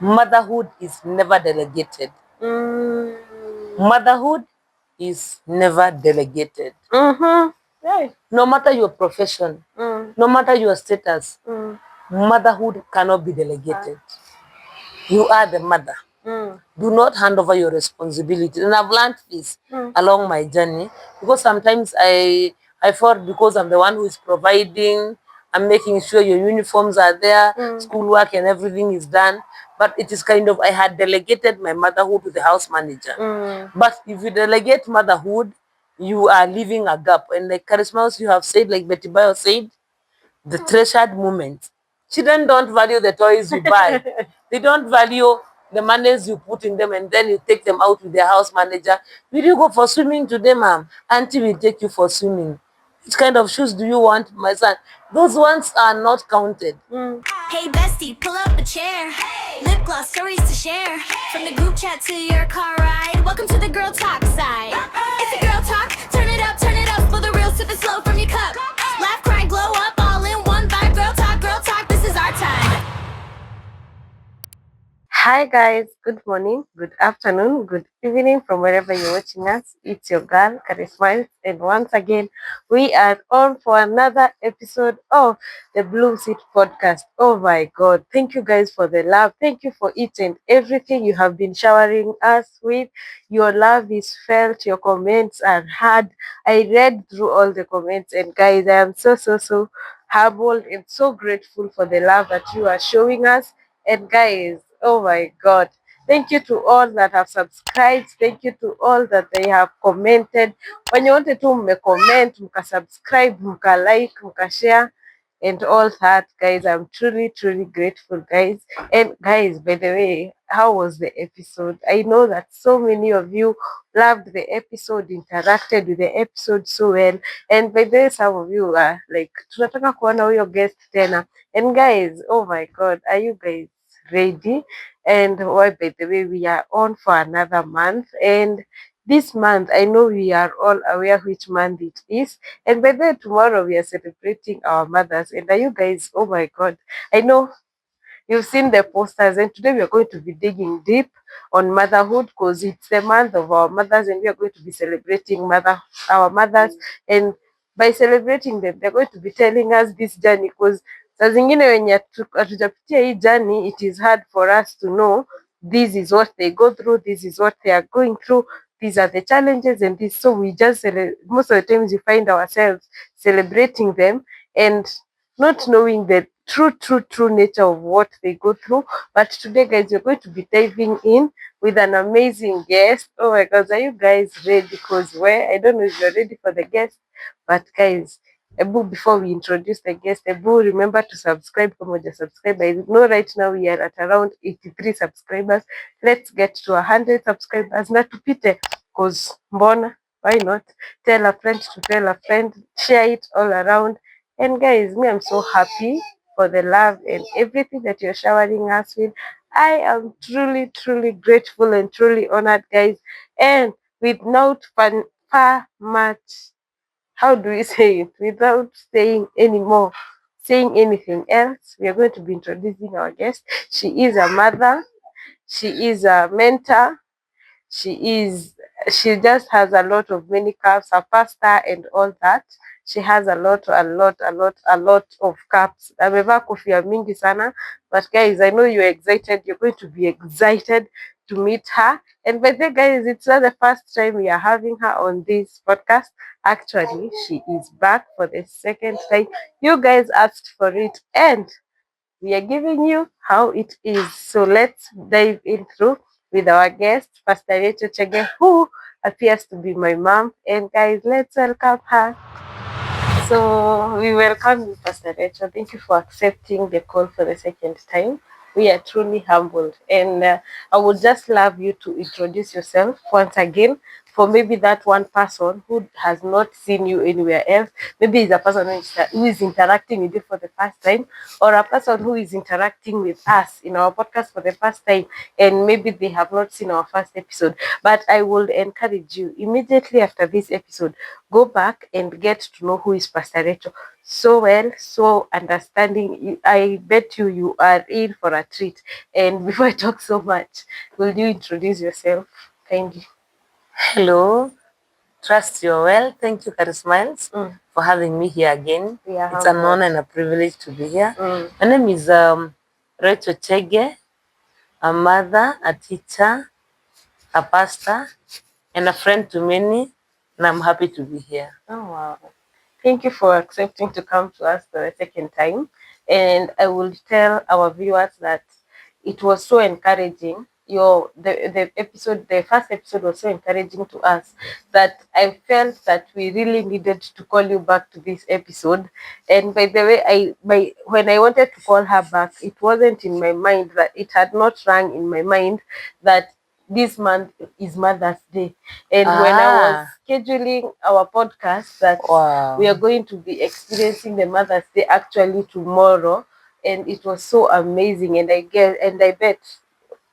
Motherhood is never delegated. Motherhood is never delegated. Right. No matter your profession, no matter your status, motherhood cannot be delegated. You are the mother. Do not hand over your responsibility. And I've learned this along my journey, because sometimes I thought because I'm the one who is providing, I'm making sure your uniforms are there, schoolwork and everything is done. But it is kind of, I had delegated my motherhood to the house manager. But if you delegate motherhood, you are leaving a gap. And like Charisma, you have said, like Betty Bayo said, the treasured moment. Children don't value the toys you buy. They don't value the monies you put in them, and then you take them out with their house manager. Will you go for swimming today, ma'am? Auntie will take you for swimming. Which kind of shoes do you want, my son? Those ones are not counted. Hey bestie, pull up a chair. Lip gloss, stories to share. From the group chat to your car ride. Welcome to the girl talk side. It's a girl talk, turn it up, for the real, sip it slow from your cup. Laugh, cry, glow up, all in one vibe. Girl talk, this is our time. Hi guys, good morning, good afternoon, good evening from wherever you're watching us. It's your girl, Charisma, and once again, we are on for another episode of the Blue Seat Podcast. Oh my God, thank you guys for the love. Thank you for each and everything you have been showering us with. Your love is felt, your comments are heard. I read through all the comments, and guys, I am so humbled and so grateful for the love that you are showing us. And guys, oh my God. Thank you to all that have subscribed. Thank you to all that they have commented. When you wanted to comment, subscribe, like, share, and all that, guys. I'm truly grateful, guys. And guys, by the way, how was the episode? I know that so many of you loved the episode, interacted with the episode so well. And by the way, some of you are like, tunataka kuona huyo guest tena. And guys, oh my God, are you guys ready? And why, by the way, we are on for another month. And this month, I know we are all aware which month it is. And by the way, tomorrow we are celebrating our mothers. And are you guys, oh my God, I know you've seen the posters, and today we are going to be digging deep on motherhood because it's the month of our mothers, and we are going to be celebrating our mothers. And by celebrating them, they're going to be telling us this journey, because saa zingine wenye hatujapitia hii journey, it is hard for us to know this is what they go through, this is what they are going through, these are the challenges, and this. So we just most of the times we find ourselves celebrating them and not knowing the true nature of what they go through. But today, guys, we're going to be diving in with an amazing guest. Oh my God, are you guys ready? Because I don't know if you're ready for the guest, but guys, Ebu, before we introduce the guest, Ebu, remember to subscribe. Come on, just subscribe. I know right now we are at around 83 subscribers. Let's get to 100 subscribers. Na tupite, because mbona, why not? Tell a friend to tell a friend, share it all around. And guys, me, I'm so happy for the love and everything that you're showering us with. I am truly grateful and truly honored, guys. And without far much, how do we say it? Without saying anything else, we are going to be introducing our guest. She is a mother. She is a mentor. She just has a lot of many cups, a pastor and all that. She has a lot of cups. Amevaa kofia mingi sana. But guys, I know you're excited. You're going to be excited to meet her. And by the way, guys, it's not the first time we are having her on this podcast. Actually, she is back for the second time. You guys asked for it, and we are giving you how it is. So let's dive in through with our guest, Pastor Rachael Chege, who appears to be my mom. And guys, let's welcome her. So we welcome you, Pastor Rachael. Thank you for accepting the call for the second time. We are truly humbled. And I would just love you to introduce yourself once again for maybe that one person who has not seen you anywhere else. Maybe it's a person who is interacting with you for the first time, or a person who is interacting with us in our podcast for the first time, and maybe they have not seen our first episode. But I will encourage you immediately after this episode, go back and get to know who is Pastor Rachael. so well, so understanding. I bet you are in for a treat. And before I talk so much, will you introduce yourself kindly? Hello, trust you're well. Thank you, Charismiles, for having me here again. We are It's an humbled. honor and a privilege to be here. My name is Rachael Chege, a mother, a teacher, a pastor, and a friend to many, and I'm happy to be here. Oh, wow. Thank you for accepting to come to us the second time. And I will tell our viewers that it was so encouraging. The first episode was so encouraging to us that I felt that we really needed to call you back to this episode. And by the way, when I wanted to call her back, it wasn't in my mind, that it had not rang in my mind that this month is Mother's Day. And when I was scheduling our podcast, that we are going to be experiencing the Mother's Day actually tomorrow, and it was so amazing. And I bet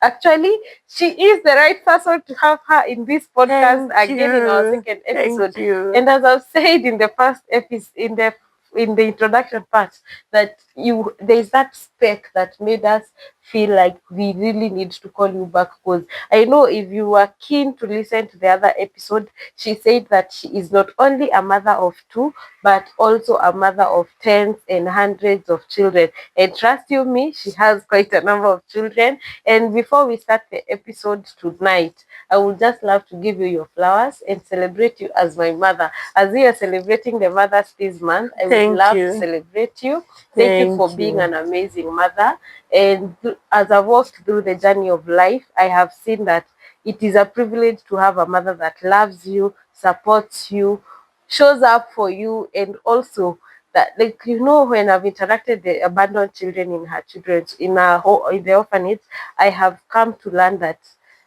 actually she is the right person to have her in this podcast again in our second episode. And as I've said in the first episode, in the introduction part, that there's that spec that made us feel like we really need to call you back, because I know if you were keen to listen to the other episode, she said that she is not only a mother of two, but also a mother of tens and hundreds of children. And trust you me, she has quite a number of children. And before we start the episode tonight, I would just love to give you your flowers and celebrate you as my mother. As we are celebrating the Mothers this month, I would love to celebrate you. Thank you for being an amazing mother. And as I've walked through the journey of life, I have seen that it is a privilege to have a mother that loves you, supports you, shows up for you, and also that, like, when I've interacted the abandoned children in her children's in the orphanage, I have come to learn that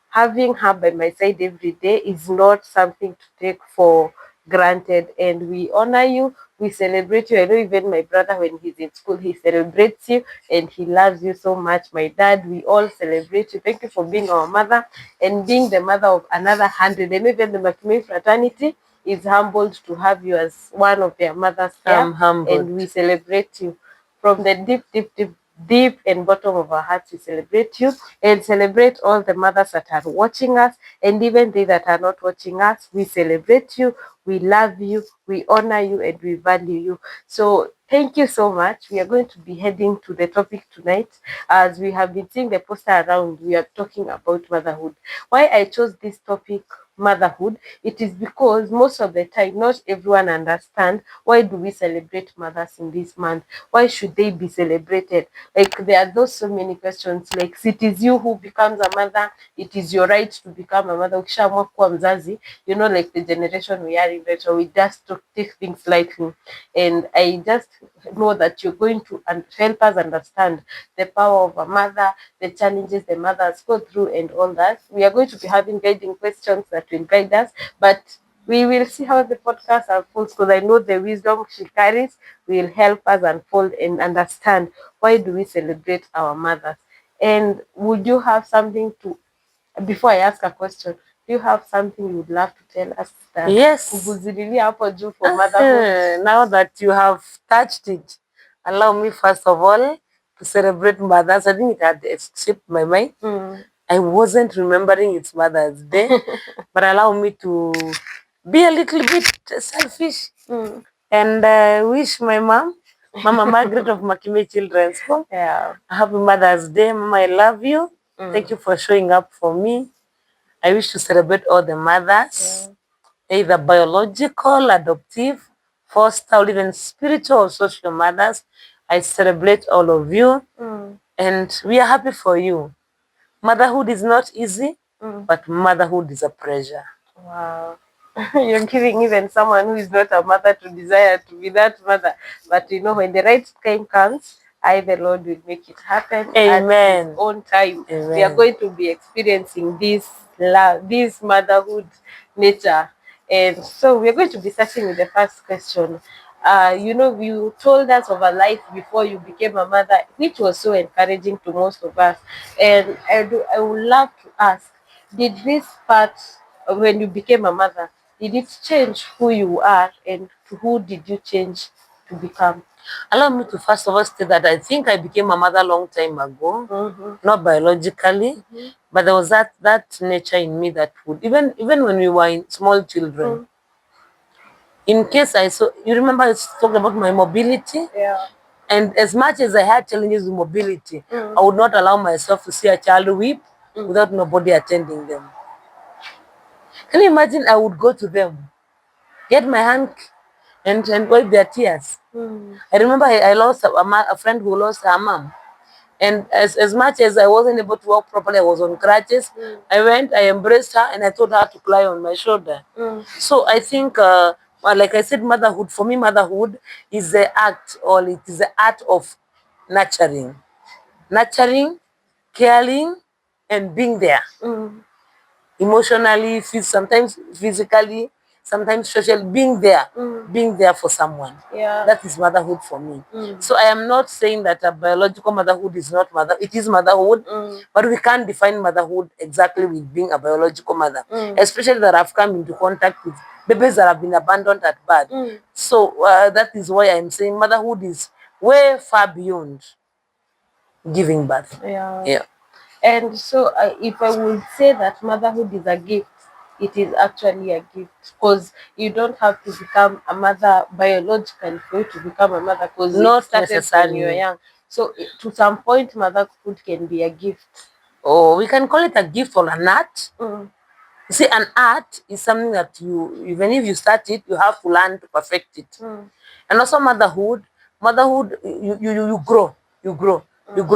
having her by my side every day is not something to take for granted. And we honor you, we celebrate you. I know even my brother, when he's in school, he celebrates you and he loves you so much. My dad, we all celebrate you. Thank you for being our mother and being the mother of another 100. And even the McMay fraternity is humbled to have you as one of their mothers here. I'm humbled. And we celebrate you from the deep and bottom of our hearts. We celebrate you and celebrate all the mothers that are watching us, and even they that are not watching us. We celebrate you, we love you, we honor you, and we value you. So thank you so much. We are going to be heading to the topic tonight. As we have been seeing the poster around, we are talking about motherhood. Why I chose this topic, motherhood, it is because most of the time not everyone understands why do we celebrate mothers in this month. Why should they be celebrated? Like, there are those so many questions, like, it is you who becomes a mother, it is your right to become a mother. Ukishaamua kuwa mzazi, like the generation we are in right now, we just take things lightly. And I just know that you're going to help us understand the power of a mother, the challenges the mothers go through, and all that. We are going to be having guiding questions that will guide us, but we will see how the podcast unfolds, because I know the wisdom she carries will help us unfold and understand why do we celebrate our mothers. And would you have something to, before I ask a question, do you have something you would love to tell us that kukuzililia hapo juu for motherhood? Now that you have touched it, allow me first of all to celebrate mothers. I think it had escaped my mind. I wasn't remembering it's Mother's Day, but allow me to be a little bit selfish and wish my mom, Mama Margaret of Makime Children's Home, happy Mother's Day. Mama, I love you. Thank you for showing up for me. I wish to celebrate all the mothers, either biological, adoptive, foster, or even spiritual or social mothers. I celebrate all of you, and we are happy for you. Motherhood is not easy, but motherhood is a pleasure. Wow. You're giving even someone who is not a mother to desire to be that mother. But when the right time comes, the Lord will make it happen. Amen. At His own time. Amen. We are going to be experiencing this love, this motherhood nature. And so we're going to be starting with the first question. You told us of a life before you became a mother, which was so encouraging to most of us. And I would love to ask, did this part, when you became a mother, did it change who you are, and to who did you change to become? Allow me to first of all state that I think I became a mother long time ago, not biologically, but there was that nature in me that would, even when we were in small children, in case I saw, you remember I talked about my mobility? Yeah. And as much as I had challenges with mobility, I would not allow myself to see a child weep without nobody attending them. Can you imagine? I would go to them, get my hand and wipe their tears. I remember I lost a friend who lost her mom. And as much as I wasn't able to walk properly, I was on crutches. I went, I embraced her, and I told her to cry on my shoulder. So I think, well, like I said, motherhood, for me, motherhood is the act, or it is the art of nurturing. Nurturing, caring, and being there. Emotionally, sometimes physically, sometimes socially, being there for someone. Yeah. That is motherhood for me. So I am not saying that a biological motherhood is not mother. It is motherhood, but we can't define motherhood exactly with being a biological mother, especially that I've come into contact with babies that have been abandoned at birth. So that is why I'm saying motherhood is way far beyond giving birth. Yeah. And so, if I would say that motherhood is a gift, it is actually a gift, because you don't have to become a mother biologically for you to become a mother, because it Not started when necessarily. you were young. So, to some point, motherhood can be a gift. Or we can call it a gift or an art. You see, an art is something that you, even if you start it, you have to learn to perfect it. And also motherhood, you grow, you grow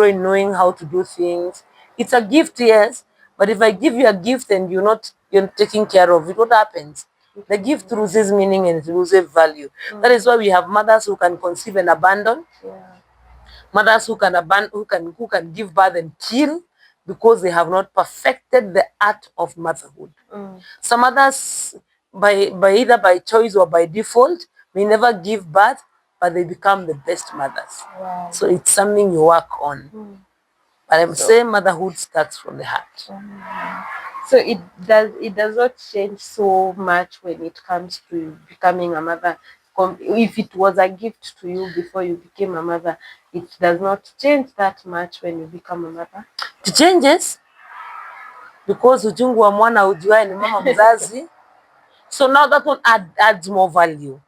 in knowing how to do things. It's a gift, yes, but if I give you a gift and you're not taking care of it, what happens? The gift loses meaning and it loses value. That is why we have mothers who can conceive and abandon, mothers who can who can give birth and kill because they have not perfected the art of motherhood. Some others, by either by choice or by default, may never give birth, but they become the best mothers. Wow. So it's something you work on. But I'm saying motherhood starts from the heart. So it does not change so much when it comes to becoming a mother. If it was a gift to you before you became a mother, it does not change that much when you become a mother. It changes because uchungu wa mwana ujuae ni mama mzazi. So now that one adds more value.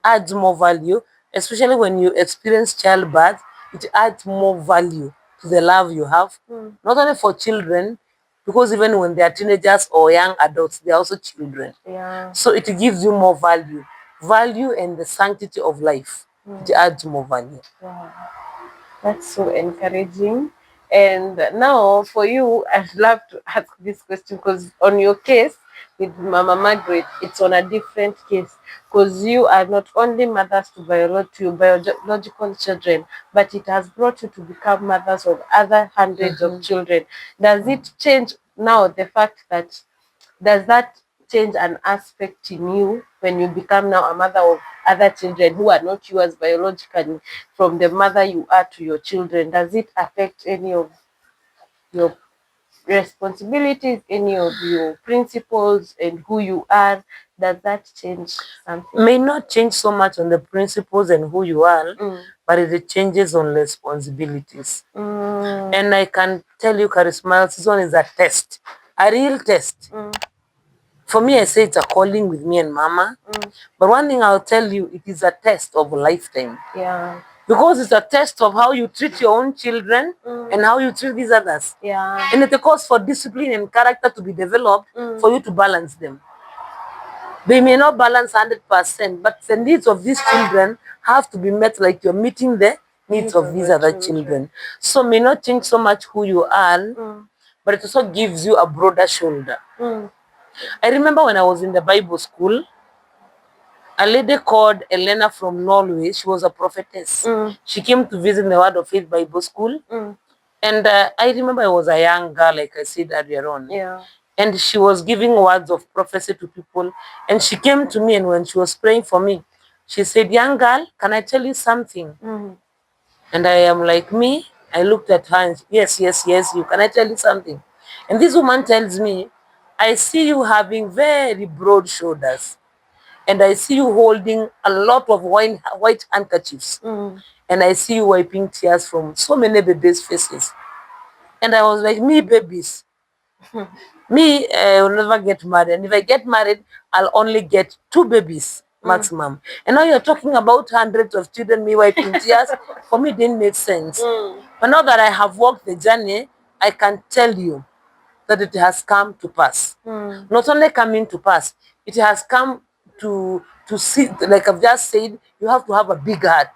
Adds more value, especially when you experience childbirth. It adds more value to the love you have, not only for children, because even when they are teenagers or young adults, they are also children. Yeah. So it gives you more value and the sanctity of life. It adds more value. Wow. That's so encouraging. And now for you, I'd love to ask this question, because on your case with Mama Margaret, it's on a different case, because you are not only mothers to biological children, but it has brought you to become mothers of other hundreds of children. Does it change now the fact that, does that change an aspect in you when you become now a mother of other children who are not yours biologically, from the mother you are to your children? Does it affect any of your responsibilities, any of your principles and who you are? Does that change something? May not change so much on the principles and who you are, but it changes on responsibilities. And I can tell you, Charisma, this one is a test, a real test. For me, I say it's a calling with me and Mama. But one thing I'll tell you, it is a test of a lifetime. Yeah. Because it's a test of how you treat your own children and how you treat these others. Yeah. And it calls for discipline and character to be developed for you to balance them. They may not balance 100%, but the needs of these children have to be met like you're meeting the needs of these other children. So may not change so much who you are, but it also gives you a broader shoulder. I remember when I was in the Bible school, a lady called Elena from Norway, she was a prophetess. She came to visit the Word of Faith Bible School. And I remember I was a young girl, like I said earlier on. Yeah. And she was giving words of prophecy to people. And she came to me, and when she was praying for me, she said, "Young girl, can I tell you something?" And I am like, "Me?" I looked at her and, yes, you. Can I tell you something? And this woman tells me, "I see you having very broad shoulders. and I see you holding a lot of white handkerchiefs, and I see you wiping tears from so many babies' faces. And I was like, me babies, me, I will never get married. And if I get married, I'll only get 2 babies maximum. And now you're talking about hundreds of children, me wiping tears. For me, it didn't make sense. But now that I have walked the journey, I can tell you that it has come to pass. Not only coming to pass, it has come to see, like I've just said, you have to have a big heart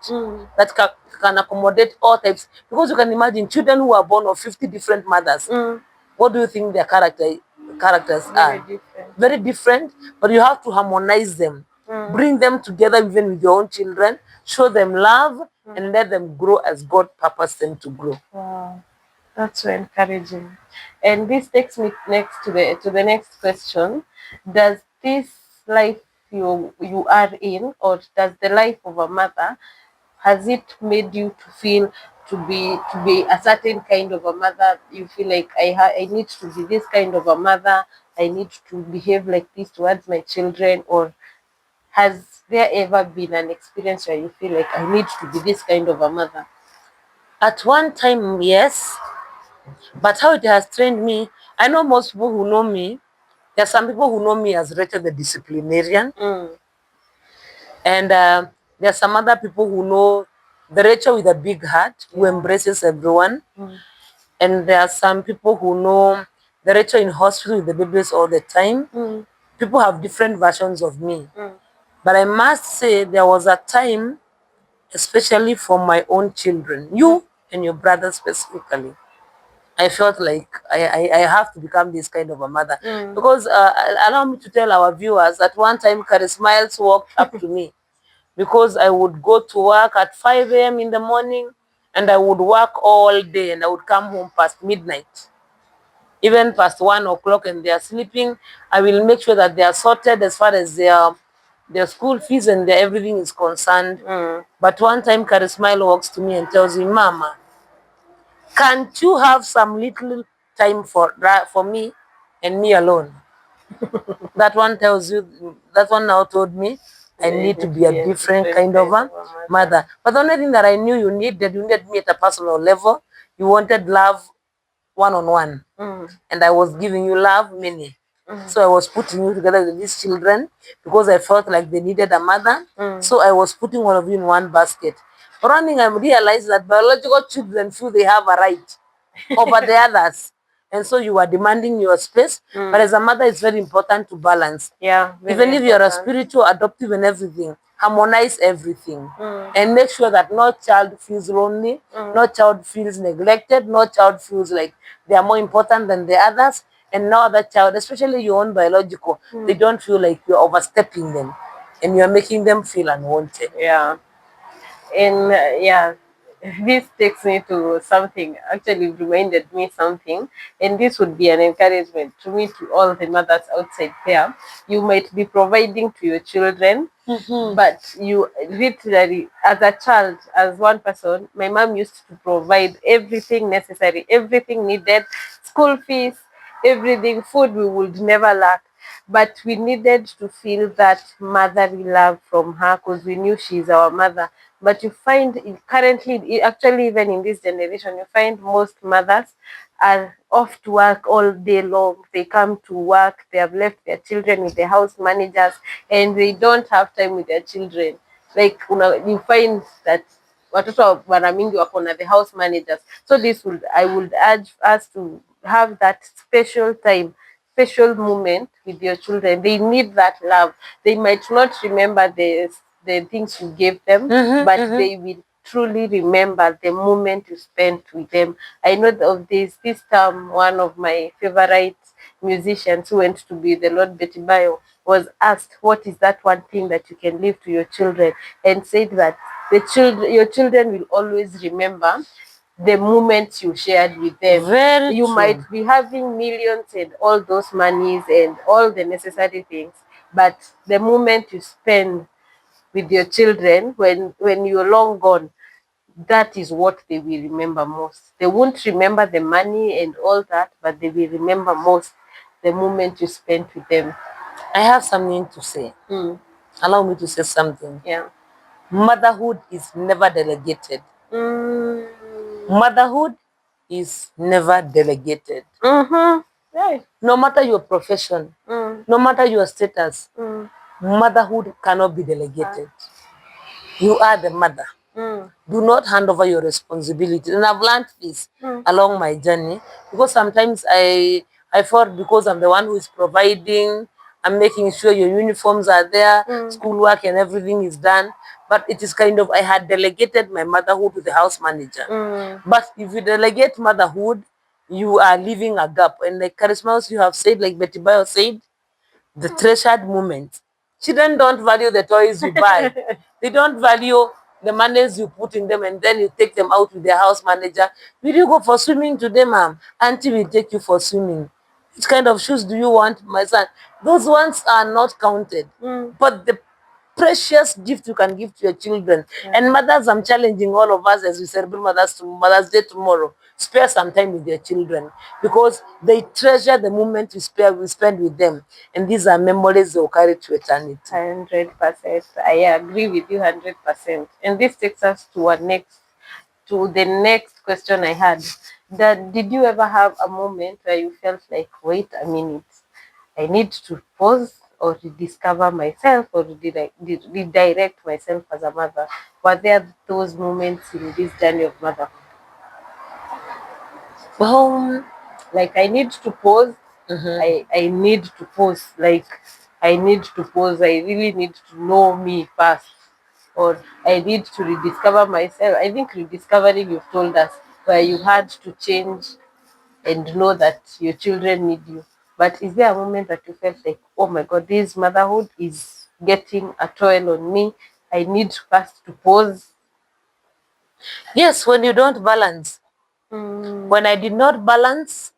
that can accommodate all types. Because you can imagine children who are born of 50 different mothers. What do you think their characters are? Different. Very different, but you have to harmonize them. Bring them together even with your own children, show them love, and let them grow as God purposed them to grow. Wow, that's so encouraging. And this takes me next to the next question. Does this life you are in, or does the life of a mother, has it made you to feel to be a certain kind of a mother? You feel like I need to be this kind of a mother. I need to behave like this towards my children, or has there ever been an experience where you feel like I need to be this kind of a mother? At one time, yes, but how it has trained me, I know most people who know me, there are some people who know me as Rachel the disciplinarian, and there are some other people who know the Rachel with a big heart who embraces everyone, and there are some people who know the Rachel in hospital with the babies all the time. People have different versions of me, but I must say there was a time, especially for my own children, you and your brother specifically, I felt like I have to become this kind of a mother. Because allow me to tell our viewers, at one time, Carrie Smiles walked up to me because I would go to work at 5 a.m. in the morning, and I would work all day, and I would come home past midnight, even past 1 o'clock, and they are sleeping. I will make sure that they are sorted as far as their school fees and their everything is concerned. But one time, Carrie Smile walks to me and tells me, Mama, can't you have some little time for me and me alone? That one now told me I need to be a different kind of a mother. But the only thing that I knew you needed me at a personal level. You wanted love one-on-one. And I was giving you love many. So I was putting you together with these children because I felt like they needed a mother. So I was putting all of you in one basket. But one thing I realized that biological children feel they have a right over the others. And so you are demanding your space. But as a mother, it's very important to balance. Yeah. Even if you're a spiritual, adoptive and everything, harmonize everything. And make sure that no child feels lonely, no child feels neglected, no child feels like they are more important than the others. And no other child, especially your own biological, they don't feel like you're overstepping them and you're making them feel unwanted. Yeah. And this takes me to something, actually reminded me something, and this would be an encouragement to me, to all the mothers outside there. You might be providing to your children, but you literally, as a child, as one person, my mom used to provide everything necessary, everything needed, school fees, everything, food we would never lack. But we needed to feel that motherly love from her because we knew she's our mother. But you find currently, actually, even in this generation, you find most mothers are off to work all day long. They come to work, they have left their children with the house managers, and they don't have time with their children. Like, you find that watoto mara mingi wako na the house managers. So I would urge us to have that special time, special moment with your children. They need that love. They might not remember the things you gave them, but they will truly remember the moment you spent with them. I know of this term, one of my favorite musicians who went to be the Lord Betty Bayo was asked, what is that one thing that you can leave to your children? And said that your children will always remember the moments you shared with them. Very true. Might be having millions and all those monies and all the necessary things, but the moment you spend with your children when you're long gone, that is what they will remember most. They won't remember the money and all that, but they will remember most the moment you spent with them. I have something to say. allow me to say something. Yeah. Motherhood is never delegated. Motherhood is never delegated. Right. No matter your profession, no matter your status, motherhood cannot be delegated. You are the mother. Do not hand over your responsibility. And I've learned this along my journey, because sometimes I thought because I'm the one who is providing, I'm making sure your uniforms are there, schoolwork and everything is done. But it is kind of, I had delegated my motherhood to the house manager. But if you delegate motherhood, you are leaving a gap. And like Charismas, you have said, like Betty Bayo said, the treasured moment. Children don't value the toys you buy. They don't value the monies you put in them, and then you take them out with their house manager. Will you go for swimming today, ma'am? Auntie will take you for swimming. Which kind of shoes do you want, my son? Those ones are not counted. But the precious gift you can give to your children. And mothers, I'm challenging all of us as we celebrate Mother's Day tomorrow. Spare some time with your children, because they treasure the moment we spend with them. And these are memories they will carry to eternity. 100%. I agree with you 100%. And this takes us to the next question I had. Did you ever have a moment where you felt like, wait a minute, I need to pause or rediscover myself or redirect myself as a mother? Were there those moments in this journey of motherhood? Well, Like, I need to pause. I need to pause. Like, I need to pause. I really need to know me first. Or I need to rediscover myself. I think rediscovering, you've told us, where you had to change and know that your children need you. But is there a moment that you felt like, oh my God, this motherhood is getting a toll on me? I need first to pause. yes, when you don't balance. When I did not balance,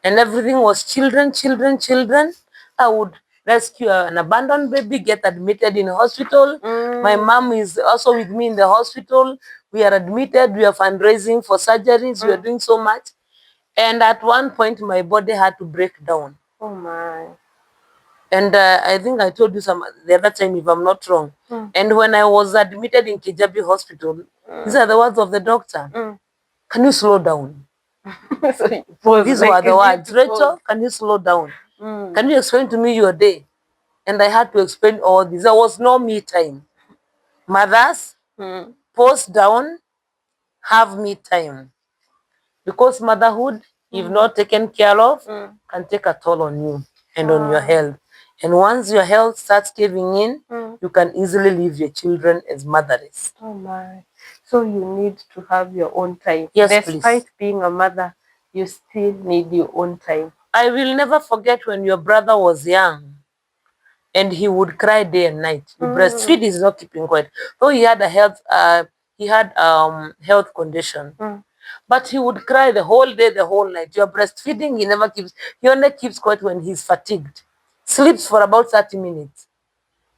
and everything was children, children, children, I would rescue an abandoned baby, get admitted in hospital. My mom is also with me in the hospital. We are admitted. We are fundraising for surgeries. We are doing so much. And at one point, my body had to break down. Oh my. And I think I told you the other time, if I'm not wrong. And when I was admitted in Kijabi Hospital, these are the words of the doctor. Can you slow down? So you pause, These like, were the you need words. to Rachel, pause. can you slow down? Can you explain to me your day? And I had to explain all this. There was no me time. Mothers, pause down, have me time. Because motherhood, if not taken care of, can take a toll on you and on your health. And once your health starts giving in, you can easily leave your children as motherless. Oh my. So you need to have your own time. Yes, Despite please. being a mother, you still need your own time. I will never forget when your brother was young and he would cry day and night. You breastfeed, he's not keeping quiet. Though he had health condition. But he would cry the whole day, the whole night. You're breastfeeding, he only keeps quiet when he's fatigued. Sleeps for about 30 minutes.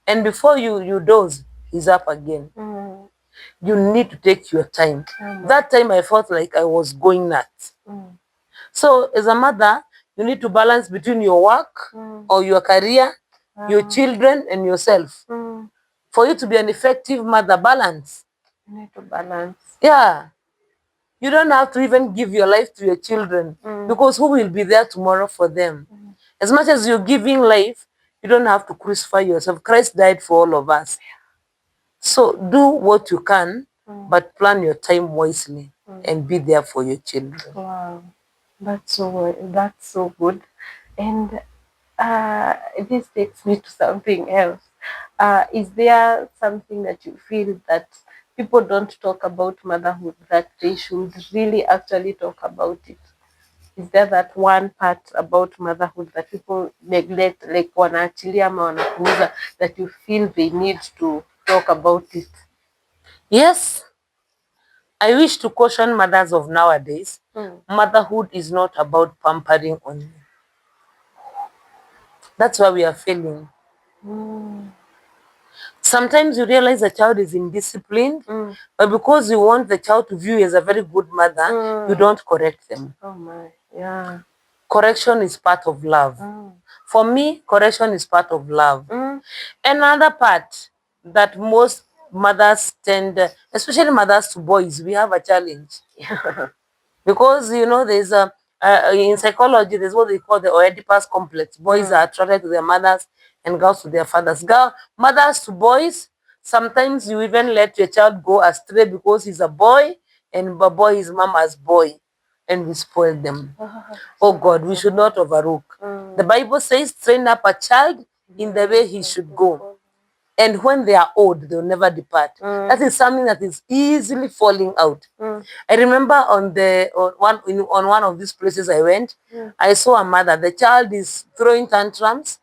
And before you doze, he's up again. You need to take your time. That time I felt like I was going nuts. So as a mother, you need to balance between your work or your career, your children, and yourself. For you to be an effective mother, balance. You need to balance. Yeah. You don't have to even give your life to your children, because who will be there tomorrow for them? As much as you're giving life, you don't have to crucify yourself. Christ died for all of us. So do what you can, but plan your time wisely and be there for your children. Wow. That's so good. And this takes me to something else. Is there something that you feel that people don't talk about motherhood, that they should really actually talk about it? Is there that one part about motherhood that people neglect, like wanaachilia ama wanapuuza, that you feel they need to talk about it? Yes, I wish to caution mothers of nowadays. Motherhood is not about pampering only. That's why we are failing. Sometimes you realize the child is indisciplined, but because you want the child to view you as a very good mother, you don't correct them. Oh my, yeah. Correction is part of love. For me, correction is part of love. Another part that most mothers tend, especially mothers to boys, we have a challenge. Because, there's in psychology, there's what they call the Oedipus complex. Boys are attracted to their mothers and girls to their fathers. Mothers to boys, sometimes you even let your child go astray because he's a boy and the boy is mama's boy, and we spoil them. Oh God, we should not overlook. The Bible says, train up a child in the way he should go. And when they are old, they'll never depart. That is something that is easily falling out. I remember on one of these places I went, I saw a mother. The child is throwing tantrums,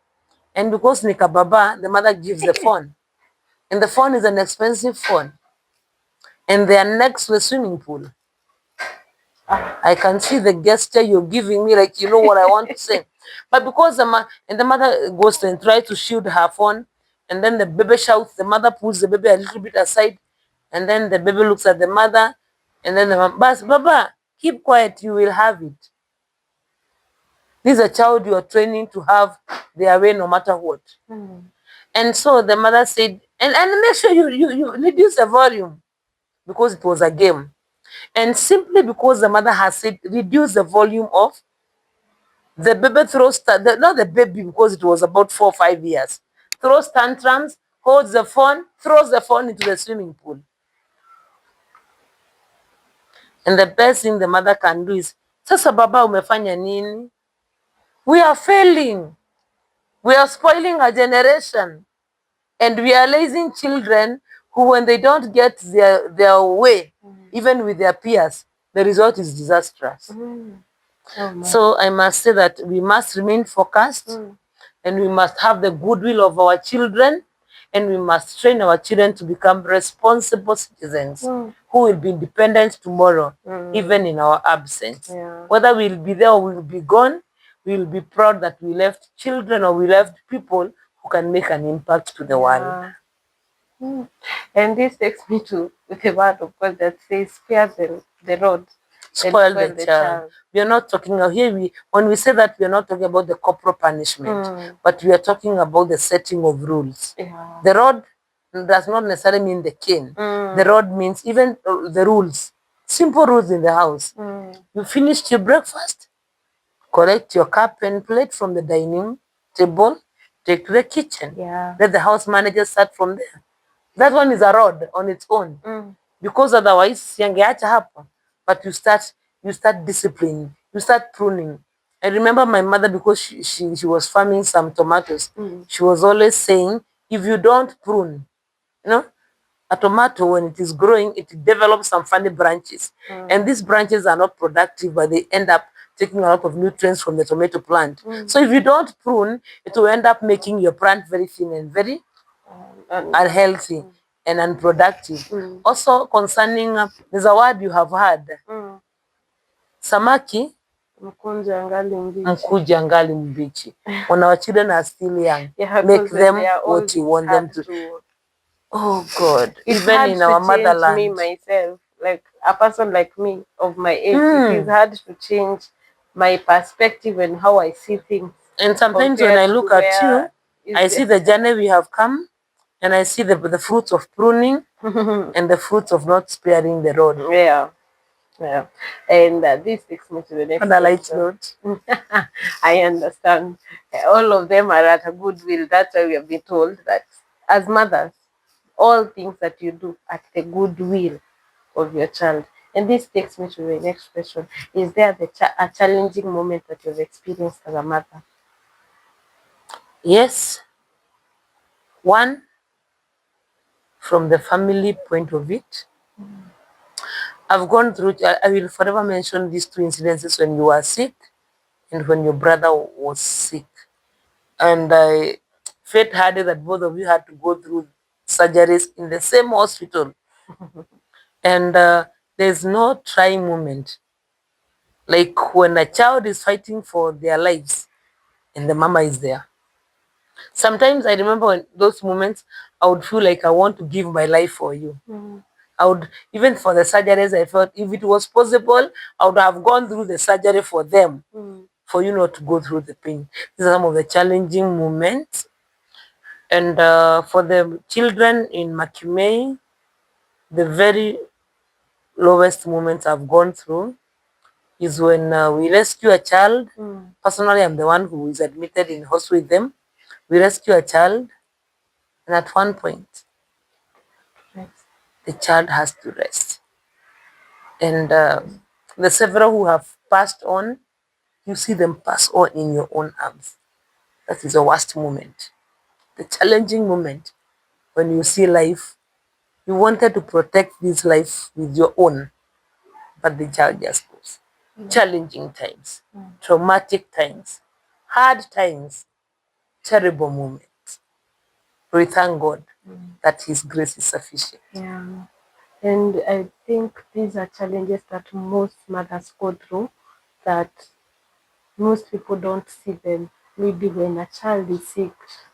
and because Nika Baba, the mother gives the phone. And the phone is an expensive phone. And they are next to the swimming pool. I can see the gesture you're giving me, like you know what I want to say. But because the mother goes and tries to shield her phone, and then the baby shouts, the mother pulls the baby a little bit aside, and then the baby looks at the mother, and then the mom, Baba, keep quiet, you will have it. This is a child you are training to have their way no matter what. And so the mother said, and make sure you reduce the volume, because it was a game. And simply because the mother has said, reduce the volume of, the baby throws, not the baby because it was about 4 or 5 years, throws tantrums, holds the phone, throws the phone into the swimming pool. And the best thing the mother can do is, sasa baba umefanya nini? We are failing. We are spoiling a generation. And we are raising children who, when they don't get their way, even with their peers, the result is disastrous. So I must say that we must remain focused, and we must have the goodwill of our children, and we must train our children to become responsible citizens who will be independent tomorrow, even in our absence. Whether we'll be there or we'll be gone, we will be proud that we left children or we left people who can make an impact to the world. And this takes me to the word of God that says, spare the rod. Spoil the child. We are not talking here. When we say that, we are not talking about the corporal punishment, but we are talking about the setting of rules. The rod does not necessarily mean the cane. The rod means even the rules, simple rules in the house. You finished your breakfast, collect your cup and plate from the dining table, take to the kitchen. Let the house manager start from there. That one is a rod on its own, because otherwise yangeacha hapa. But you start disciplining, you start pruning. I remember my mother, because she was farming some tomatoes. She was always saying, if you don't prune, a tomato, when it is growing, it develops some funny branches. And these branches are not productive, but they end up taking a lot of nutrients from the tomato plant. So if you don't prune, it will end up making your plant very thin and very unhealthy and unproductive. Also concerning, there's a word you have heard, samaki mkuja ngali mbichi. When our children are still young, make them what you want them to do. Oh God, it's even hard in our to motherland. Me myself, like a person like me of my age, it is hard to change my perspective and how I see things. And sometimes when I look at you, I see the journey we have come, and I see the fruits of pruning and the fruits of not sparing the rod. Yeah. And this takes me to the next. On a light note. I understand. All of them are at a good will. That's why we have been told that as mothers, all things that you do at the good will of your child. And this takes me to the next question. Is there a challenging moment that you've experienced as a mother? Yes. One, from the family point of it. I've gone through, I will forever mention these two incidences: when you were sick and when your brother was sick. And I felt hard that both of you had to go through surgeries in the same hospital. And there's no trying moment like when a child is fighting for their lives and the mama is there. Sometimes I remember in those moments, I would feel like I want to give my life for you. I would, even for the surgeries, I felt if it was possible, I would have gone through the surgery for them, for you not to go through the pain. These are some of the challenging moments. And for the children in Makimei, the very lowest moments I've gone through is when we rescue a child. Personally, I'm the one who is admitted in hospital with them. We rescue a child, and at one point, the child has to rest. And the several who have passed on, you see them pass on in your own arms. That is the worst moment, the challenging moment when you see life. You wanted to protect this life with your own, but the child just goes. Challenging times, traumatic times, hard times, terrible moments. We thank God that His grace is sufficient. Yeah. And I think these are challenges that most mothers go through, that most people don't see them. Maybe when a child is sick,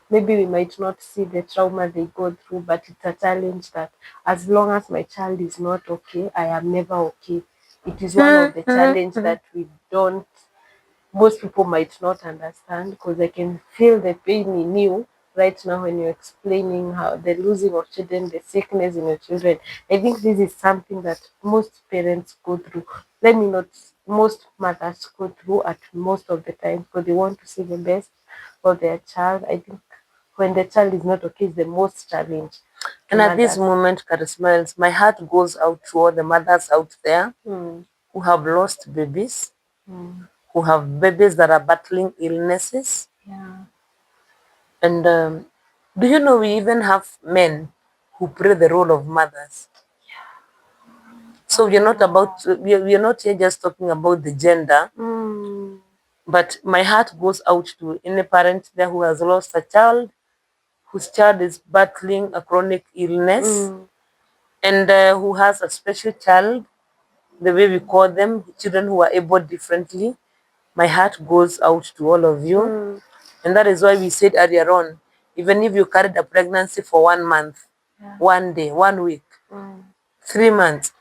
maybe we might not see the trauma they go through, but it's a challenge that as long as my child is not okay, I am never okay. It is one of the challenges that we don't, most people might not understand, because I can feel the pain in you right now when you're explaining how the losing of children, the sickness in your children. I think this is something that most parents go through. Let me not, most mothers go through at most of the time, because they want to see the best of their child. I think when the child is not okay, is the most challenge. And at this moment, Charisma, my heart goes out to all the mothers out there who have lost babies, who have babies that are battling illnesses. Yeah. And do you know we even have men who play the role of mothers? So we're not about, we're not here just talking about the gender, but my heart goes out to any parent there who has lost a child, whose child is battling a chronic illness, and who has a special child, the way we call them, children who are able differently. My heart goes out to all of you. And that is why we said earlier on, even if you carried a pregnancy for 1 month, 1 day, 1 week, 3 months,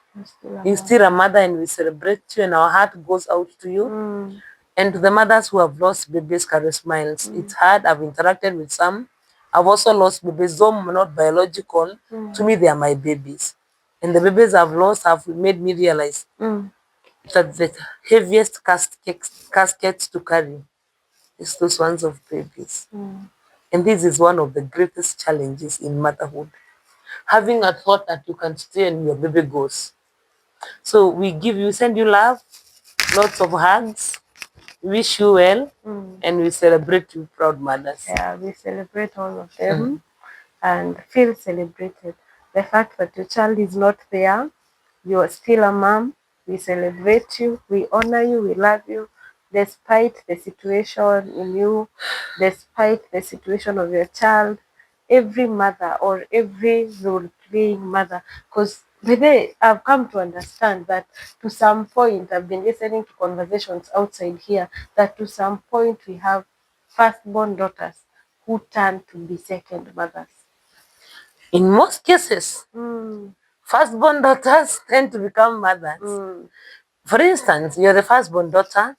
you're still a mother, and we celebrate you, and our heart goes out to you. And to the mothers who have lost babies, carry smiles. It's hard. I've interacted with some. I've also lost babies, though not biological. To me, they are my babies. And the babies I've lost have made me realize that the heaviest caskets to carry is those ones of babies. And this is one of the greatest challenges in motherhood. Having a thought that you can stay and your baby goes. So we send you love, lots of hugs, wish you well, and we celebrate you, proud mothers. Yeah, we celebrate all of them and feel celebrated. The fact that your child is not there, you are still a mom. We celebrate you, we honor you, we love you, despite the situation in you, despite the situation of your child. Every mother or every role playing mother, because today I've come to understand that to some point, I've been listening to conversations outside here, that to some point we have firstborn daughters who turn to be second mothers. In most cases, firstborn daughters tend to become mothers. For instance, you're the firstborn daughter,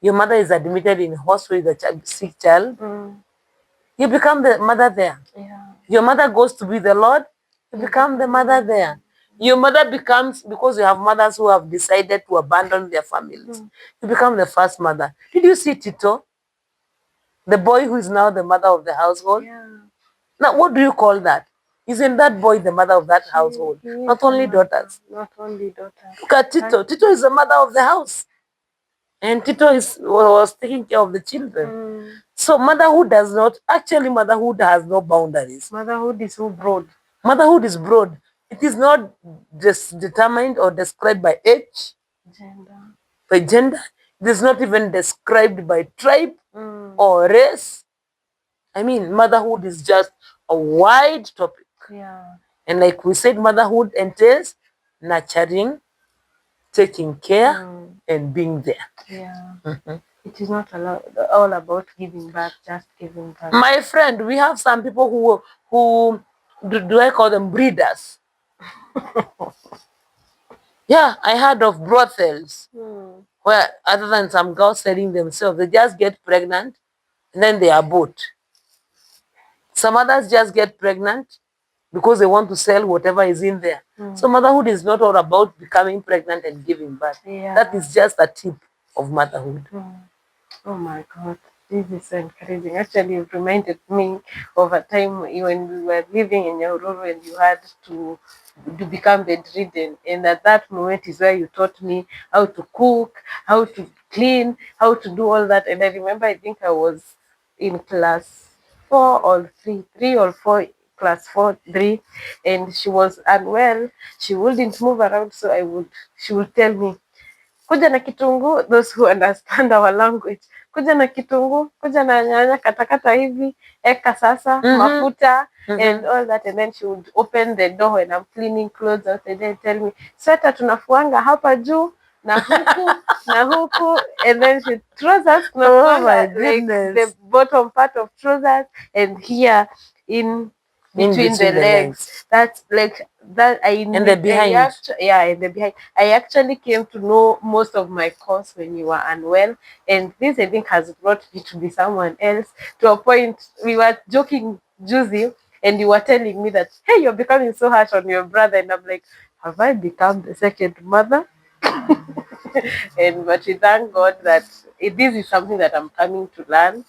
your mother is admitted in hospital with a sick child, you become the mother there. Yeah. Your mother goes to be the Lord, you become the mother there. Your mother becomes, because you have mothers who have decided to abandon their families, you become the first mother. Did you see Tito? The boy who is now the mother of the household? Yeah. Now, what do you call that? Isn't that boy the mother of that household? Not only daughters. Not only daughters. Look at Tito. Tito is the mother of the house. And Tito was taking care of the children. So motherhood has no boundaries. Motherhood is so broad. Motherhood is broad. It is not just determined or described by age, by gender. It is not even described by tribe or race. I mean, motherhood is just a wide topic. Yeah. And like we said, motherhood entails nurturing, taking care, and being there. Yeah. It is not all about giving back, just giving back. My friend, we have some people who do I call them breeders? Yeah, I heard of brothels where, other than some girls selling themselves, they just get pregnant and then they abort. Some others just get pregnant because they want to sell whatever is in there. So motherhood is not all about becoming pregnant and giving birth. Yeah. That is just a tip of motherhood. Oh my God, this is so encouraging. Actually, it reminded me of a time when we were living in Nyahururu and you had to become bedridden. And at that moment is where you taught me how to cook, how to clean, how to do all that. And I remember, I think I was in class 4 or 3, 3 or 4, class 4, 3, and she was unwell. She wouldn't move around, so she would tell me, kuja na kitunguu, those who understand our language, kuja na kitunguu, kuja na nyanya, katakata hivi, eka sasa, mafuta, and all that. And then she would open the door when I'm cleaning clothes out and then tell me, sweta tunafuanga hapa juu, na huku, na huku, and then she trousers, tunafuanga like the bottom part of trousers, and here in between the legs. That's like that. And the behind. And the behind. I actually came to know most of my course when you were unwell, and this I think has brought me to be someone else. To a point, we were joking, Juicy, and you were telling me that, hey, you're becoming so harsh on your brother, and I'm like, have I become the second mother? But we thank God that this is something that I'm coming to learn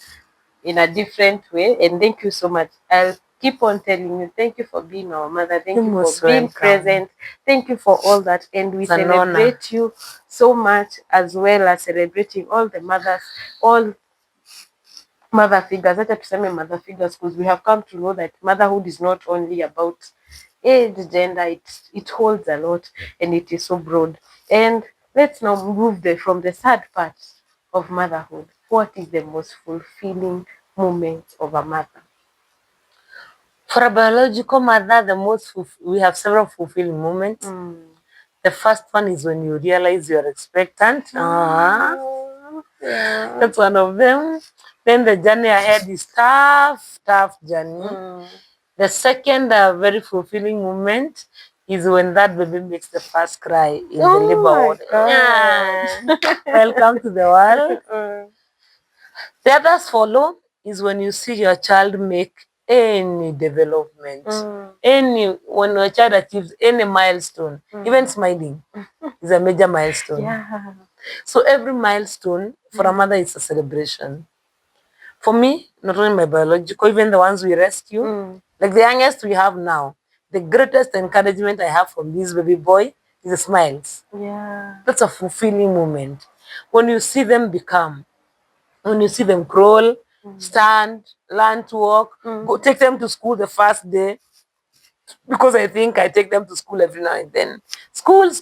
in a different way. And thank you so much. I'll keep on telling you, thank you for being our mother. Thank you for being present. Thank you for all that. And we celebrate you so much, as well as celebrating all the mothers, all mother figures. Acha tuseme mother figures, because we have come to know that motherhood is not only about age, gender, it holds a lot, and it is so broad. And let's now move from the sad part of motherhood. What is the most fulfilling moment of a mother? For a biological mother, we have several fulfilling moments. The first one is when you realize you are expectant. Yeah. That's one of them. Then the journey ahead is tough journey. The second very fulfilling moment is when that baby makes the first cry in the labor ward. Welcome to the world. The others follow is when you see your child make any development, when your child achieves any milestone, even smiling is a major milestone. Yeah. So every milestone for a mother is a celebration. For me, not only my biological, even the ones we rescue, like the youngest we have now, the greatest encouragement I have from this baby boy is the smiles. Yeah. That's a fulfilling moment. When you see them become, when you see them crawl, stand, learn to walk, go take them to school the first day, because I think I take them to school every now and then. School.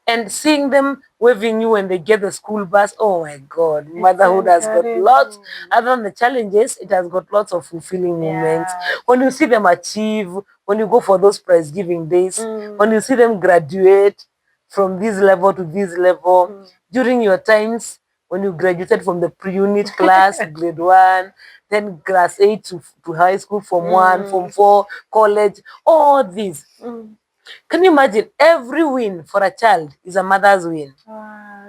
And seeing them waving you when they get the school bus, oh my God, motherhood has got lots. Other than the challenges, it has got lots of fulfilling moments. When you see them achieve, when you go for those prize giving days, when you see them graduate from this level to this level, during your times, when you graduated from the pre-unit class, grade 1, then class 8 to high school, Form 1, Form 4, college, all these. Can you imagine every win for a child is a mother's win?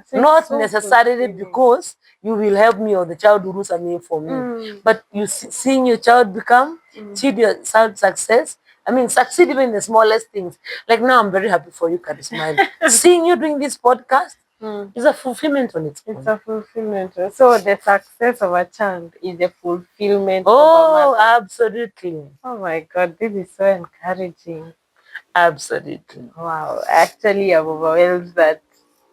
So not necessarily because you will help me or the child will do something for me. But you seeing your child become, achieve your child success, I mean, succeed even in the smallest things. Like now, I'm very happy for you, Charisma. Seeing you doing this podcast is a fulfillment on its own. It's a fulfillment. So the success of a child is the fulfillment of a Oh, mother. absolutely. Oh my God, this is so encouraging. Absolutely. Wow. Actually, I'm overwhelmed that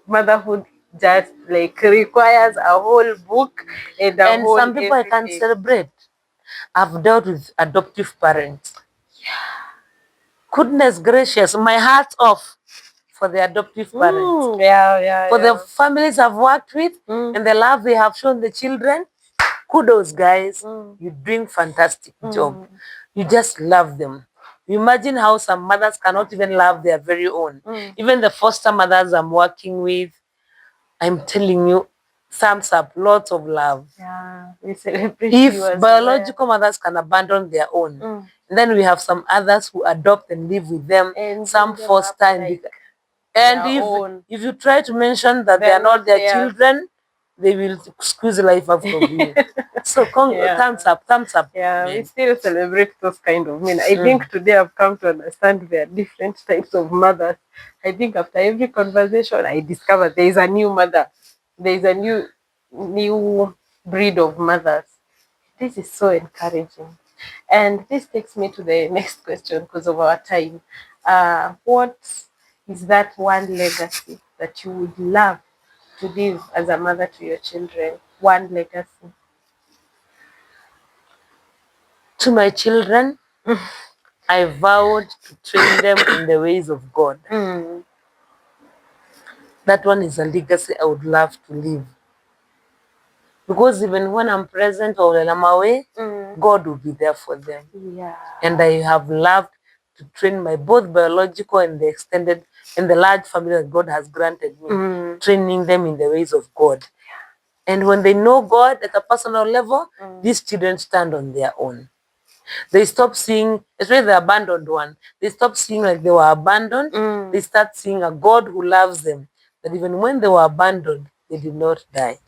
motherhood just like requires a whole book and a whole some people I can celebrate. I've dealt with adoptive parents. Goodness gracious, my heart's off for the adoptive parents. For the families I've worked with and the love they have shown the children. Kudos, guys. You're doing fantastic job. You just love them. You imagine how some mothers cannot even love their very own. Even the foster mothers I'm working with, I'm telling you, thumbs up, lots of love. Yeah, we celebrate if you as biological mothers can abandon their own, then we have some others who adopt and live with them, and some foster and if you try to mention that they are not their children, they will squeeze life out of you. So Yeah. thumbs up, Yeah, we man. still celebrate those kind of men. I think today I've come to understand there are different types of mothers. I think after every conversation, I discover there is a new mother. There is a new breed of mothers. This is so encouraging. And this takes me to the next question because of our time. What is that one legacy that you would love to leave as a mother to your children? One legacy. To my children, I vowed to train them in the ways of God. That one is a legacy I would love to leave. Because even when I'm present or when I'm away, God will be there for them. Yeah. And I have loved to train my both biological and the extended and the large family that God has granted me, training them in the ways of God. And when they know God at a personal level, these children stand on their own. They stop seeing, especially the abandoned one, they stop seeing like they were abandoned. They start seeing a God who loves them. That even when they were abandoned, they did not die.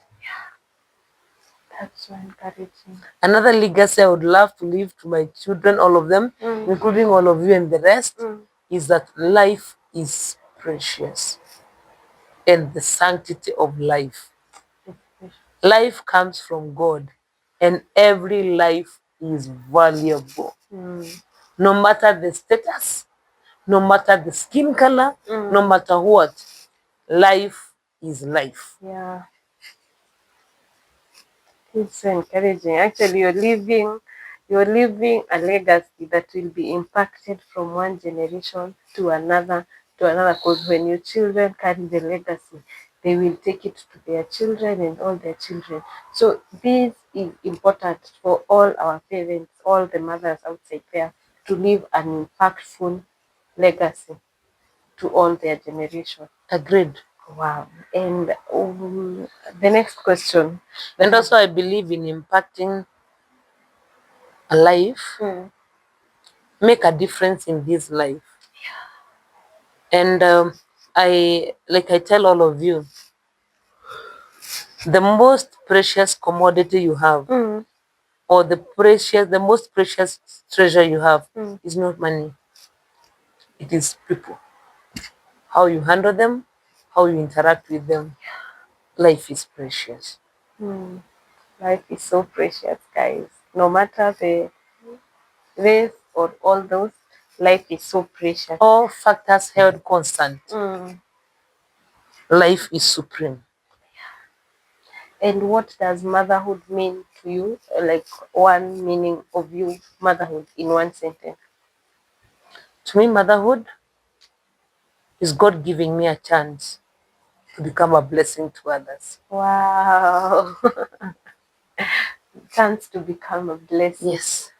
That's so encouraging. Another legacy I would love to leave to my children, all of them, including all of you and the rest, is that life is precious and the sanctity of life. Life comes from God and every life is valuable. No matter the status, no matter the skin color, no matter what, life is life. Yeah. It's so encouraging. Actually, you're leaving a legacy that will be impacted from one generation to another to another. Because when your children carry the legacy, they will take it to their children and all their children. So this is important for all our parents, all the mothers outside there, to leave an impactful legacy to all their generation. Agreed. Wow. And the next question. And also I believe in impacting a life, make a difference in this life. And I tell all of you, the most precious commodity you have, or the most precious treasure you have, is not money. It is people. How you handle them, how you interact with them. Life is precious. Life is so precious, guys. No matter the race or all those, life is so precious. All factors held constant. Life is supreme. And what does motherhood mean to you? Like one meaning of you, motherhood, in one sentence. To me, motherhood is God giving me a chance to become a blessing to others. Wow. Chance to become a blessing. Yes.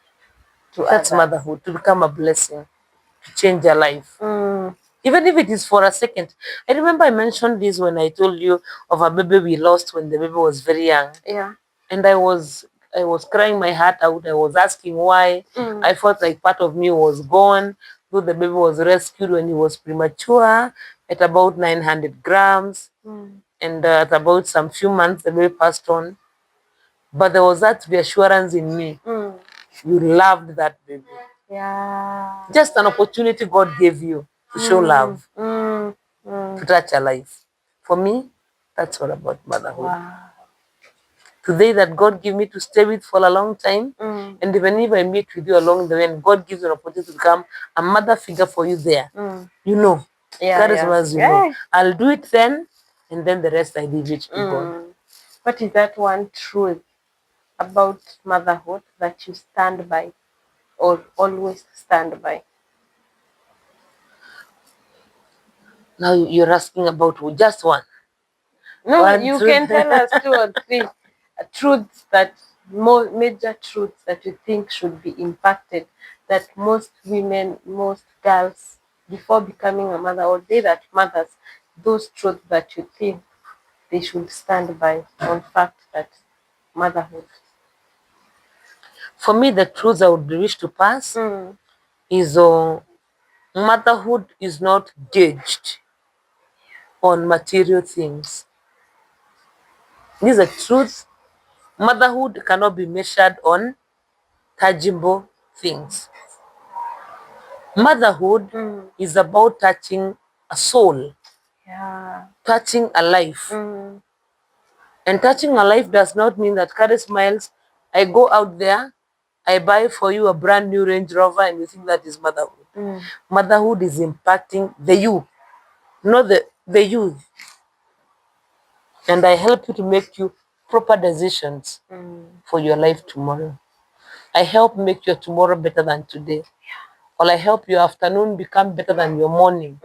To That's others. motherhood, to become a blessing, to change your life. Even if it is for a second. I remember I mentioned this when I told you of a baby we lost when the baby was very young. Yeah. And I was crying my heart out. I was asking why. I felt like part of me was gone. Though the baby was rescued when he was premature at about 900 grams. And at about some few months, the baby passed on. But there was that reassurance in me. You loved that baby. Yeah. Just an opportunity God gave you to show love, to touch a life. For me, that's all about motherhood. Wow. Today that God gave me to stay with for a long time, and even if I meet with you along the way and God gives you an opportunity to become a mother figure for you there, you know, Yeah, God is as you know. I'll do it then, and then the rest I leave it to God. What is that one truth about motherhood that you stand by or always stand by? Now you're asking about just one. No, One you truth. can tell us 2 or 3 truths that major truths that you think should be impacted, that most women, most girls, before becoming a mother or they that mothers, those truths that you think they should stand by on fact that motherhood. For me, the truth I would wish to pass is motherhood is not gauged on material things. This is the truth. Motherhood cannot be measured on tangible things. Motherhood is about touching a soul, touching a life. And touching a life does not mean that Carrie Smiles, I go out there, I buy for you a brand new Range Rover and you think that is motherhood. Motherhood is impacting the you, not the youth. And I help you to make you proper decisions for your life tomorrow. I help make your tomorrow better than today. Or I help your afternoon become better than your morning.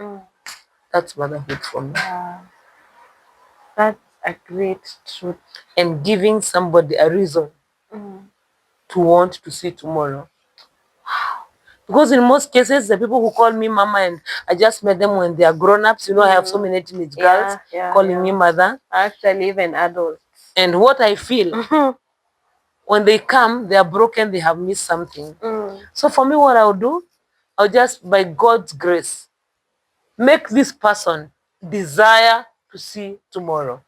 That's motherhood for me. That's a great truth. And giving somebody a reason to want to see tomorrow. Because in most cases, the people who call me mama, and I just met them when they are grown-ups. You know, I have so many teenage girls calling me mother. Actually, even adults. And what I feel, when they come, they are broken, they have missed something. So for me, what I'll do, I'll just, by God's grace, make this person desire to see tomorrow.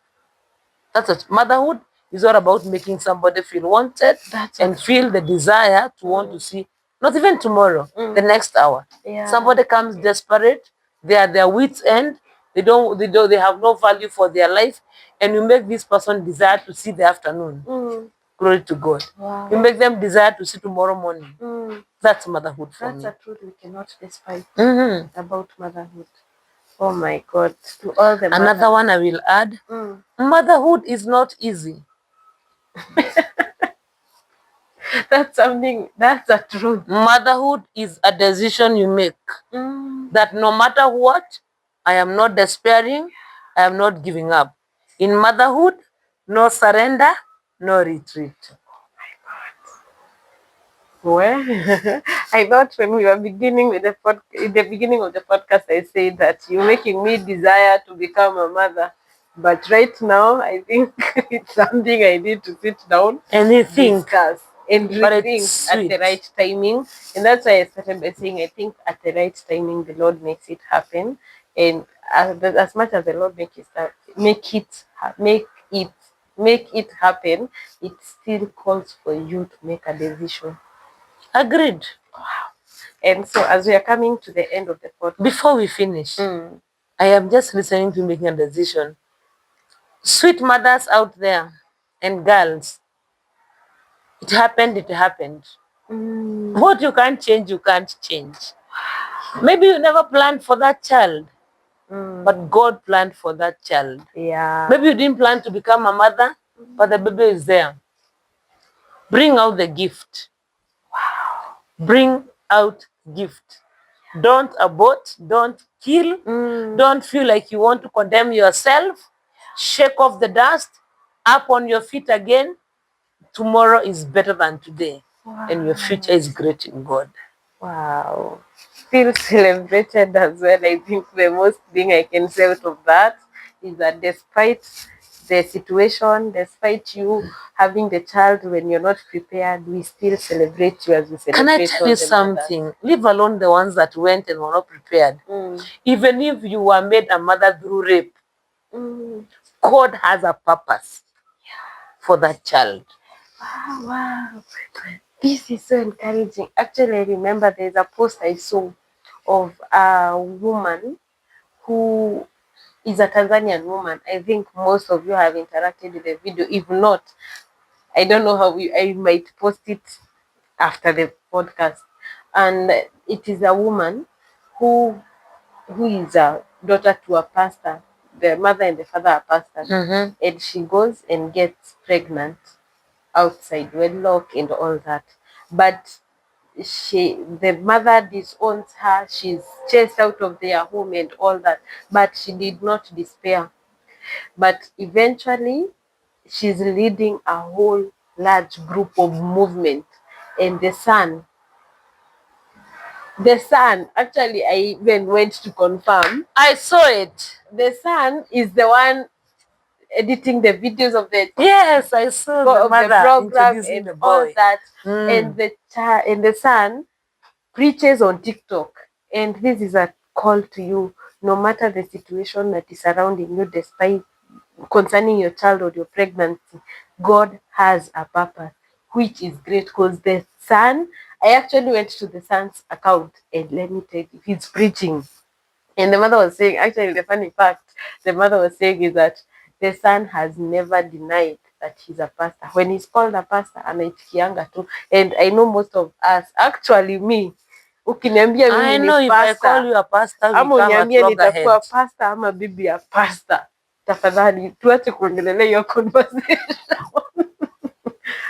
That's it. Motherhood is all about making somebody feel wanted and feel the desire to want to see, not even tomorrow, the next hour. Somebody comes desperate, they are their wits' end, they have no value for their life, and you make this person desire to see the afternoon. Glory to God. You make them desire to see tomorrow morning. That's motherhood for me. That's a truth we cannot despise about motherhood. Oh my God. To all the Another one I will add, motherhood is not easy. That's a truth. Motherhood is a decision you make. That no matter what, I am not despairing, I am not giving up. In motherhood, no surrender, no retreat. Well, I thought when we were beginning with in the beginning of the podcast, I said that you're making me desire to become a mother. But right now, I think it's something I need to sit down and discuss and but rethink at the right timing. And that's why I started by saying I think at the right timing, the Lord makes it happen. And as much as the Lord make it happen, it still calls for you to make a decision. Agreed. And so as we are coming to the end of the podcast, before we finish, I am just listening to making a decision. Sweet mothers out there and girls, it happened. What you can't change, you can't change. Maybe you never planned for that child, but God planned for that child. Maybe you didn't plan to become a mother, but the baby is there. Bring out the gift. Bring out gift. Don't abort, don't kill, don't feel like you want to condemn yourself. Shake off the dust, up on your feet again. Tomorrow is better than today, and your future is great in God. Wow. Feel celebrated as well. I think the most thing I can say out of that is that despite the situation, despite you having the child when you're not prepared, we still celebrate you as we celebrate. Can I tell you something? Mothers. Leave alone the ones that went and were not prepared. Even if you were made a mother through rape, God has a purpose for that child. Wow. This is so encouraging. Actually, I remember there's a post I saw of a woman who is a Tanzanian woman. I think most of you have interacted with the video. If not, I don't know how I might post it after the podcast. And it is a woman who is a daughter to a pastor. The mother and the father are pastors. And she goes and gets pregnant outside wedlock and all that. But the mother disowns her. She's chased out of their home and all that. But she did not despair. But eventually, she's leading a whole large group of movement. And the son, actually, I even went to confirm. I saw it. The son is the one editing the videos of the I saw the mother program introducing and the boy. all that. And the son preaches on TikTok. And this is a call to you. No matter the situation that is surrounding you, despite concerning your child or your pregnancy, God has a purpose, which is great because the son, I actually went to the son's account and let me tell you, he's preaching. And the mother was saying, actually, the funny fact the mother was saying is that the son has never denied that he's a pastor. When he's called a pastor, anaitikianga tu. And I know most of us, actually me, ukiniambia I mimi know ni if I call pastor, you a pastor, we ama come at uniambie nitakuwa loggerheads. pastor ama bibi ya pastor, tafadhali tuache kuongelelea hiyo conversation.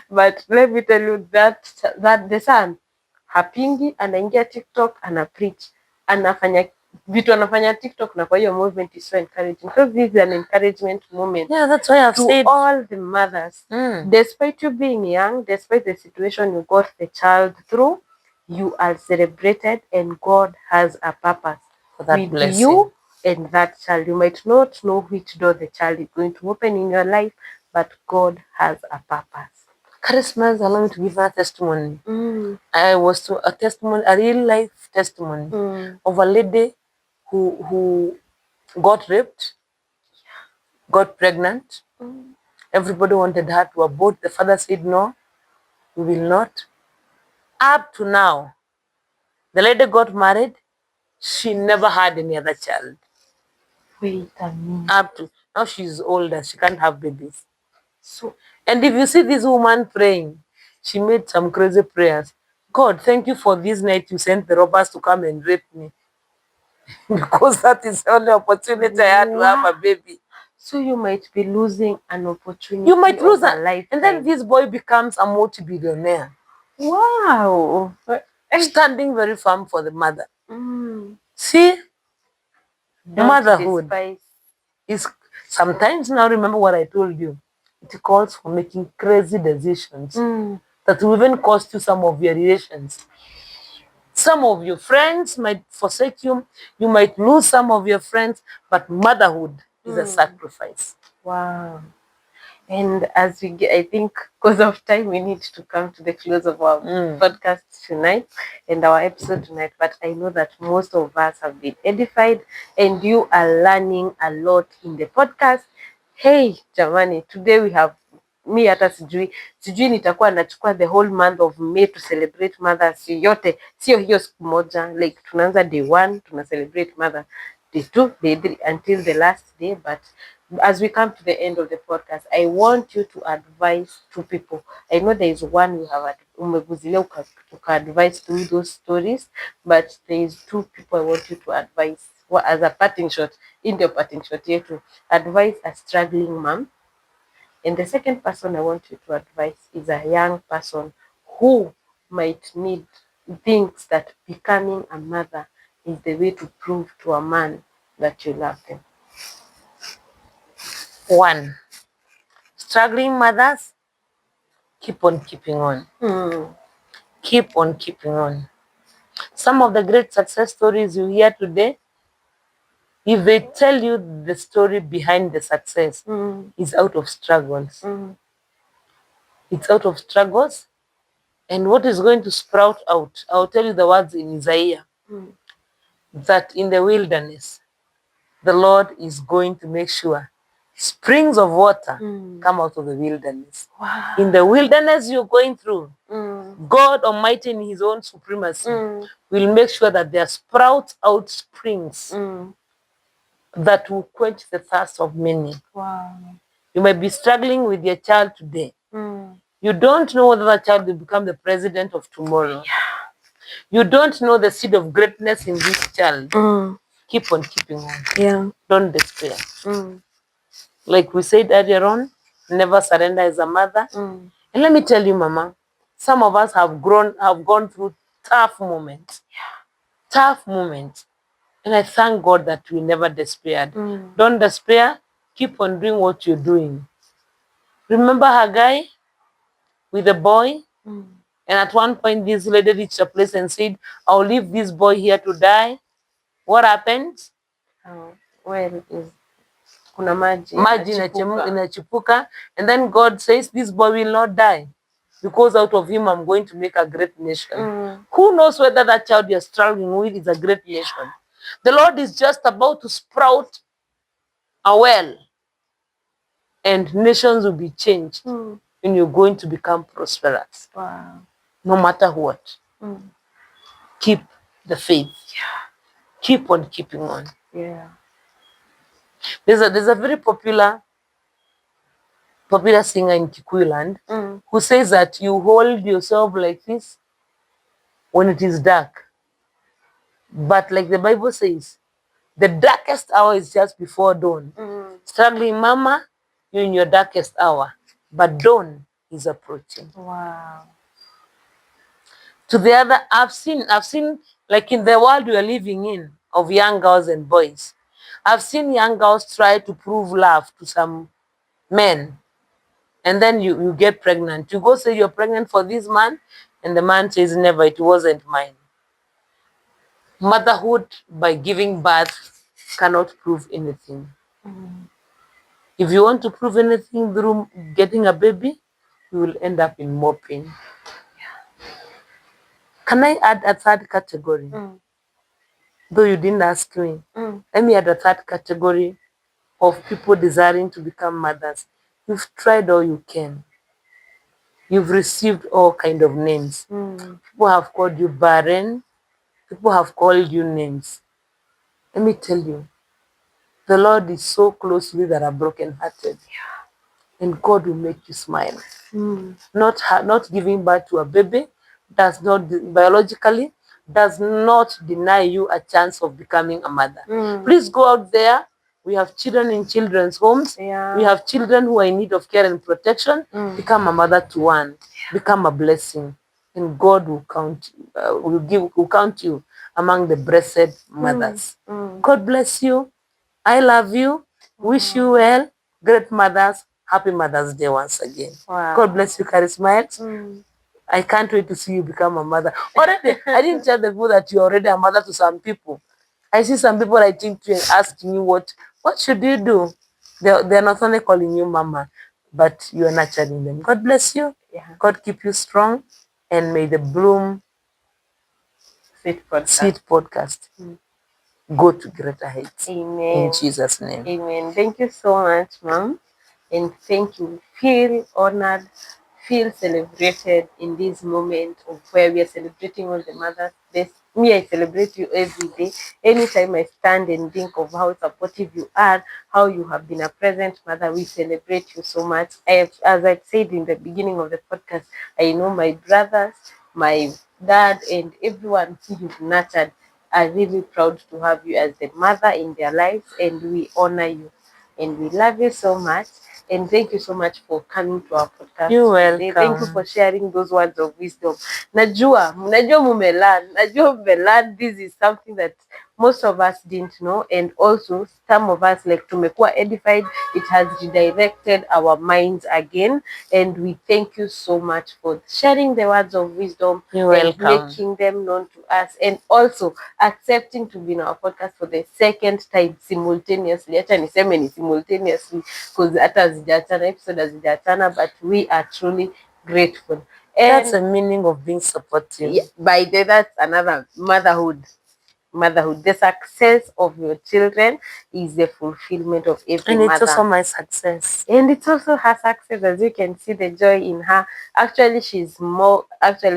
But let me tell you that the son hapingi, anaingia TikTok, ana preach, anafanya vitu, anafanya TikTok, na kwa hiyo movement is so encouraging because this is an encouragement moment. Yeah, that's why I've to said all the mothers, despite you being young, despite the situation you got the child through, you are celebrated and God has a purpose for that with blessing. you and that child. You might not know which door the child is going to open in your life, but God has a purpose. Charismas, allow me to give a testimony. I was to a testimony, a real life testimony of a lady who got raped, got pregnant. Everybody wanted her to abort. The father said, no, we will not. Up to now, the lady got married. She never had any other child. Wait a minute. Up to now, she's older. She can't have babies. So, and if you see this woman praying, she made some crazy prayers. God, thank you for this night you sent the robbers to come and rape me. Because that is the only opportunity I had to have a baby. So you might be losing an opportunity. You might lose a life. And then this boy becomes a multi-billionaire. Wow. Standing very firm for the mother. See, motherhood is sometimes, now remember what I told you, it calls for making crazy decisions that will even cost you some of your relations. Some of your friends might forsake you. You might lose some of your friends, but motherhood is a sacrifice. Wow. And as we get, I think because of time, we need to come to the close of our podcast tonight and our episode tonight. But I know that most of us have been edified and you are learning a lot in the podcast. Hey, jamani, today we have mi hata sijui nitakuwa nachukua the whole month of May to celebrate mothers yote, sio hiyo siku moja, like tunaanza day 1 tuna celebrate mother, day 2, day 3 until the last day. But as we come to the end of the podcast, I want you to advise two people. I know there is one you have umeguzilia uka-advise through those stories, but there is two people I want you to advise as a parting shot, in the parting shot yetu, advise a struggling mom. And the second person I want you to advise is a young person who might thinks that becoming a mother is the way to prove to a man that you love them. 1, struggling mothers, keep on keeping on. Keep on keeping on. Some of the great success stories you hear today, if they tell you the story behind the success, is out of struggles. It's out of struggles. And what is going to sprout out? I'll tell you the words in Isaiah. That in the wilderness, the Lord is going to make sure springs of water come out of the wilderness. Wow. In the wilderness you're going through, God Almighty in His own supremacy will make sure that there sprouts out springs that will quench the thirst of many. Wow. You might be struggling with your child today. You don't know whether that child will become the president of tomorrow. You don't know the seed of greatness in this child. Keep on keeping on. Yeah. Don't despair. Like we said earlier on, never surrender as a mother. And let me tell you, Mama, some of us have gone through tough moments. Tough moments. And I thank God that we never despaired. Don't despair. Keep on doing what you're doing. Remember Haggai with the boy? And at one point, this lady reached a place and said, I'll leave this boy here to die. What happened? Well, kuna maji inachipuka. And then God says, this boy will not die. Because out of him, I'm going to make a great nation. Who knows whether that child you're struggling with is a great nation? The Lord is just about to sprout a well and nations will be changed, and you're going to become prosperous. Wow. No matter what. Keep the faith. Keep on keeping on. Yeah. There's a very popular singer in Kikuyu land who says that you hold yourself like this when it is dark. But like the Bible says, the darkest hour is just before dawn. Struggling mama, you're in your darkest hour. But dawn is approaching. Wow. To the other, I've seen like in the world we are living in of young girls and boys, I've seen young girls try to prove love to some men, and then you get pregnant. You go say you're pregnant for this man, and the man says never, it wasn't mine. Motherhood by giving birth cannot prove anything. If you want to prove anything through getting a baby, you will end up in more pain. Can I add a third category? Though you didn't ask me. Let me add a third category of people desiring to become mothers. You've tried all you can. You've received all kind of names. People have called you barren. People have called you names. Let me tell you, the Lord is so close to you that are brokenhearted. And God will make you smile. Not giving birth to a baby does not biologically does not deny you a chance of becoming a mother. Please go out there. We have children in children's homes. Yeah. We have children who are in need of care and protection. Become a mother to one. Become a blessing, and God will count you among the blessed mothers. God bless you. I love you. Wish you well. Great mothers. Happy Mother's Day once again. Wow. God bless you, Charismites. I can't wait to see you become a mother. Already, I didn't tell the people that you're already a mother to some people. I see some people writing to you and asking you what should you do? They're not only calling you mama, but you're nurturing them. God bless you. Yeah. God keep you strong. And may the Bloom Seed Podcast go to greater heights. Amen. In Jesus' name. Amen. Thank you so much, Mom. And thank you. Feel honored, feel celebrated in this moment of where we are celebrating all the mothers. Me, I celebrate you every day. Anytime I stand and think of how supportive you are, how you have been a present mother, we celebrate you so much. As I said in the beginning of the podcast, I know my brothers, my dad, and everyone who you've nurtured are really proud to have you as the mother in their lives, and we honor you and we love you so much. And thank you so much for coming to our podcast. You're today. welcome. Thank you for sharing those words of wisdom. Najua mumelan. This is something that most of us didn't know, and also some of us, like, tumekuwa edified. It has redirected our minds again, and we thank you so much for sharing the words of wisdom. You're and welcome. making them known to us, and also accepting to be in our podcast for the second time simultaneously. Acha niseme ni simultaneously because hata hazijaachana, episode hazijaachana, but we are truly grateful. And That's the meaning of being supportive. yeah, that's another motherhood. The success of your children is the fulfillment of every And it's mother. also my success. And it's also her success, as you can see the joy in her. Actually, she's more,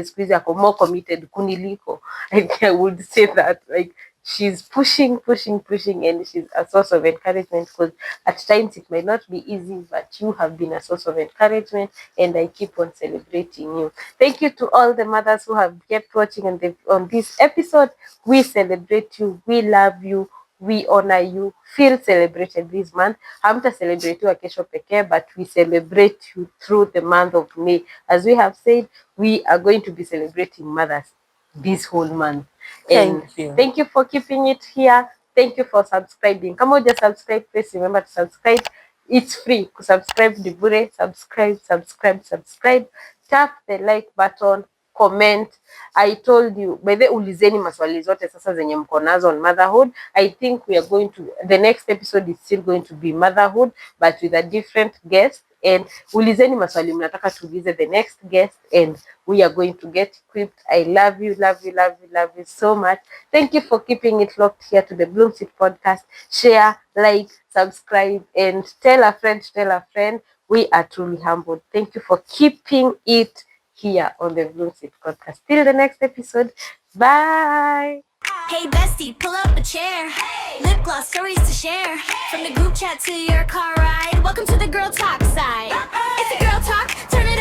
squeeze more committed kuniliko. I would say that, like, she's pushing, and she's a source of encouragement, because at times it might not be easy, but you have been a source of encouragement, and I keep on celebrating you. Thank you to all the mothers who have kept watching on this episode. We celebrate you, we love you, we honor you. Feel celebrated this month. Hamta celebrate you kesho pekee, but we celebrate you through the month of May. As we have said, we are going to be celebrating mothers this whole month. Thank you. Thank you for keeping it here. Thank you for subscribing. Come on, just subscribe. Please remember to subscribe. It's free. Subscribe the bure. Subscribe. Tap the like button. Comment. I told you, by the ulizeni maswali zote sasa zenye mko nazo on motherhood. I think we are going to, the next episode is still going to be motherhood, but with a different guest. And ulizeni maswali mnataka tuulize the next guest, and we are going to get equipped. I love you so much. Thank you for keeping it locked here to the Bloom Seed Podcast. Share, like, subscribe, and tell a friend to tell a friend. We are truly humbled. Thank you for keeping it here on the Bloom Seat Podcast. Till the next episode. Bye. Hey bestie, pull up a chair. Lip gloss stories to share. From the group chat to your car ride. Welcome to the girl talk side. It's a girl talk, turn it